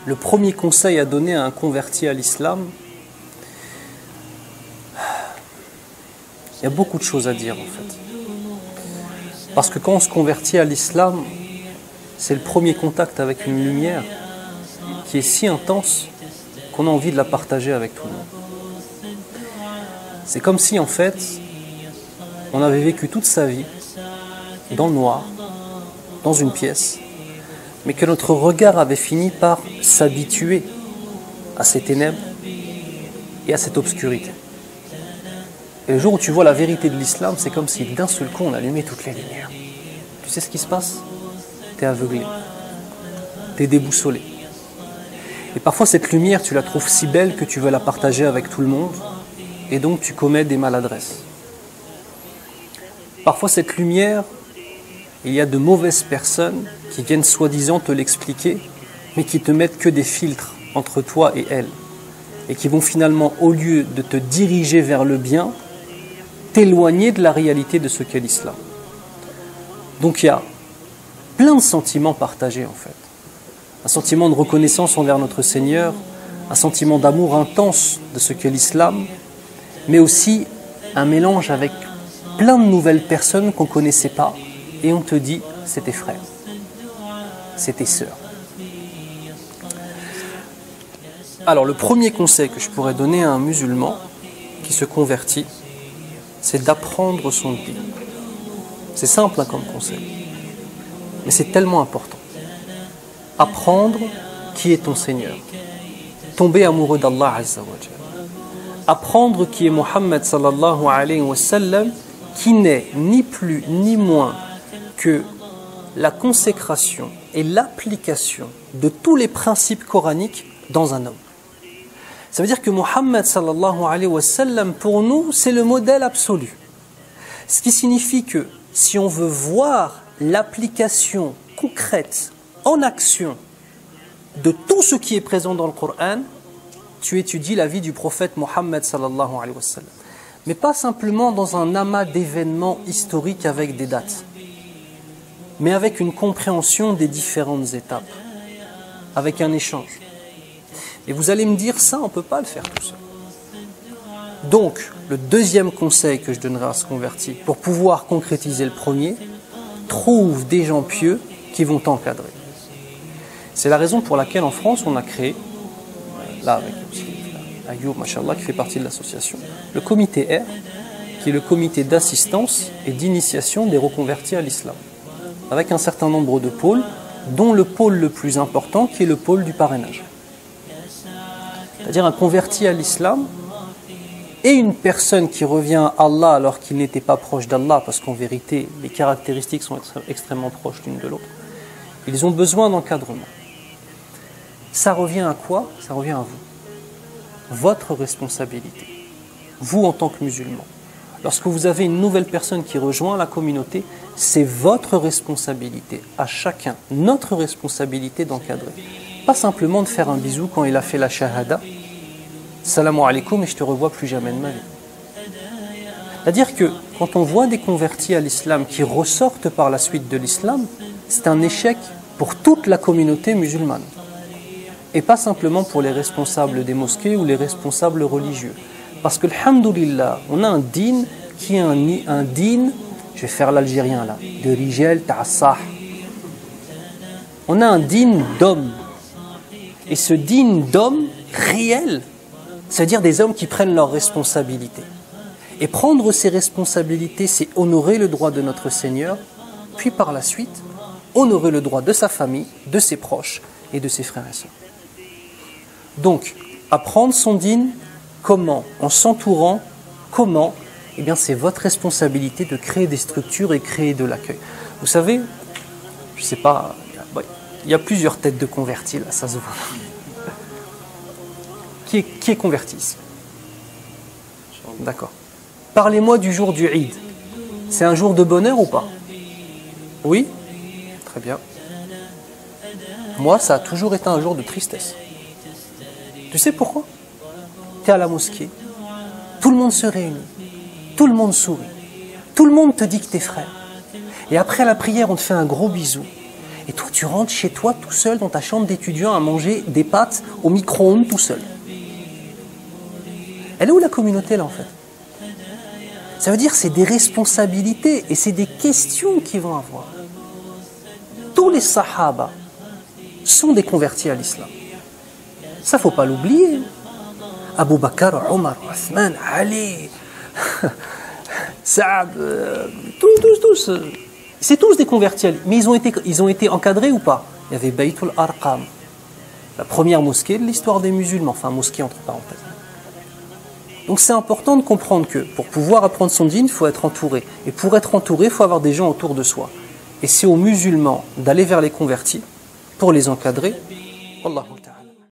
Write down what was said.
le premier conseil à donner à un converti à l'islam, il y a beaucoup de choses à dire en fait. Parce que quand on se convertit à l'islam, c'est le premier contact avec une lumière qui est si intense qu'on a envie de la partager avec tout le monde. C'est comme si en fait, on avait vécu toute sa vie dans le noir, dans une pièce, mais que notre regard avait fini par s'habituer à ces ténèbres et à cette obscurité. Et le jour où tu vois la vérité de l'islam, c'est comme si d'un seul coup on allumait toutes les lumières. Tu sais ce qui se passe? Tu es aveuglé, tu es déboussolé. Et parfois cette lumière, tu la trouves si belle que tu veux la partager avec tout le monde, et donc tu commets des maladresses. Parfois cette lumière, il y a de mauvaises personnes qui viennent soi-disant te l'expliquer, mais qui te mettent que des filtres entre toi et elles, et qui vont finalement, au lieu de te diriger vers le bien, t'éloigner de la réalité de ce qu'est l'islam. Donc il y a plein de sentiments partagés en fait. Un sentiment de reconnaissance envers notre Seigneur, un sentiment d'amour intense de ce qu'est l'islam, mais aussi un mélange avec plein de nouvelles personnes qu'on ne connaissait pas, et on te dit, c'est tes frères, c'est tes sœurs. Alors le premier conseil que je pourrais donner à un musulman qui se convertit, c'est d'apprendre son dîn. C'est simple comme conseil, mais c'est tellement important. Apprendre qui est ton Seigneur, tomber amoureux d'Allah Azza wa Jalla. Apprendre qui est Muhammad sallallahu alayhi wa sallam, qui n'est ni plus ni moins que la consécration et l'application de tous les principes coraniques dans un homme. Ça veut dire que Muhammad sallallahu alayhi wa sallam, pour nous, c'est le modèle absolu. Ce qui signifie que si on veut voir l'application concrète, en action, de tout ce qui est présent dans le Coran, tu étudies la vie du prophète Muhammad sallallahu alayhi wa sallam. Mais pas simplement dans un amas d'événements historiques avec des dates, mais avec une compréhension des différentes étapes, avec un échange. Et vous allez me dire, ça, on ne peut pas le faire tout seul. Donc, le deuxième conseil que je donnerai à ce converti, pour pouvoir concrétiser le premier, trouve des gens pieux qui vont t'encadrer. C'est la raison pour laquelle en France, on a créé, là avec Ayoub, machallah, qui fait partie de l'association, le comité R, qui est le comité d'assistance et d'initiation des reconvertis à l'islam, avec un certain nombre de pôles, dont le pôle le plus important, qui est le pôle du parrainage. C'est-à-dire un converti à l'islam et une personne qui revient à Allah alors qu'il n'était pas proche d'Allah, parce qu'en vérité, les caractéristiques sont extrêmement proches l'une de l'autre. Ils ont besoin d'encadrement. Ça revient à quoi? Ça revient à vous. Votre responsabilité. Vous en tant que musulman. Lorsque vous avez une nouvelle personne qui rejoint la communauté, c'est votre responsabilité, à chacun, notre responsabilité d'encadrer. Pas simplement de faire un bisou quand il a fait la shahada, salam alaikum et je te revois plus jamais de ma vie. C'est-à-dire que quand on voit des convertis à l'islam qui ressortent par la suite de l'islam, c'est un échec pour toute la communauté musulmane. Et pas simplement pour les responsables des mosquées ou les responsables religieux. Parce que, alhamdoulilah, on a un dîn qui est un dîn, je vais faire l'algérien là, de rijal ta'assah. On a un dîn d'hommes. Et ce dîn d'hommes réel, c'est-à-dire des hommes qui prennent leurs responsabilités. Et prendre ces responsabilités, c'est honorer le droit de notre Seigneur, puis par la suite, honorer le droit de sa famille, de ses proches et de ses frères et sœurs. Donc, apprendre son dîn, comment? En s'entourant, comment? Eh bien, c'est votre responsabilité de créer des structures et créer de l'accueil. Vous savez, je ne sais pas, il y a plusieurs têtes de convertis, là, ça se voit. Qui est converti ici? D'accord. Parlez-moi du jour du Eid. C'est un jour de bonheur ou pas? Oui? Très bien. Moi, ça a toujours été un jour de tristesse. Tu sais pourquoi? Tu es à la mosquée, tout le monde se réunit, tout le monde sourit, tout le monde te dit que tu es frère. Et après la prière, on te fait un gros bisou. Et toi, tu rentres chez toi tout seul dans ta chambre d'étudiant à manger des pâtes au micro-ondes tout seul. Elle est où la communauté là en fait? Ça veut dire que c'est des responsabilités et c'est des questions qu'ils vont avoir. Tous les sahaba sont des convertis à l'islam. Ça, faut pas l'oublier. Abu Bakr, Omar, Othman, Ali, Saad, tous. C'est tous des convertis. Mais ils ont été encadrés ou pas? Il y avait Baytul Arqam, la première mosquée de l'histoire des musulmans, enfin mosquée entre parenthèses. Donc c'est important de comprendre que pour pouvoir apprendre son dîn, il faut être entouré. Et pour être entouré, il faut avoir des gens autour de soi. Et c'est aux musulmans d'aller vers les convertis pour les encadrer. Wallahu ta'ala.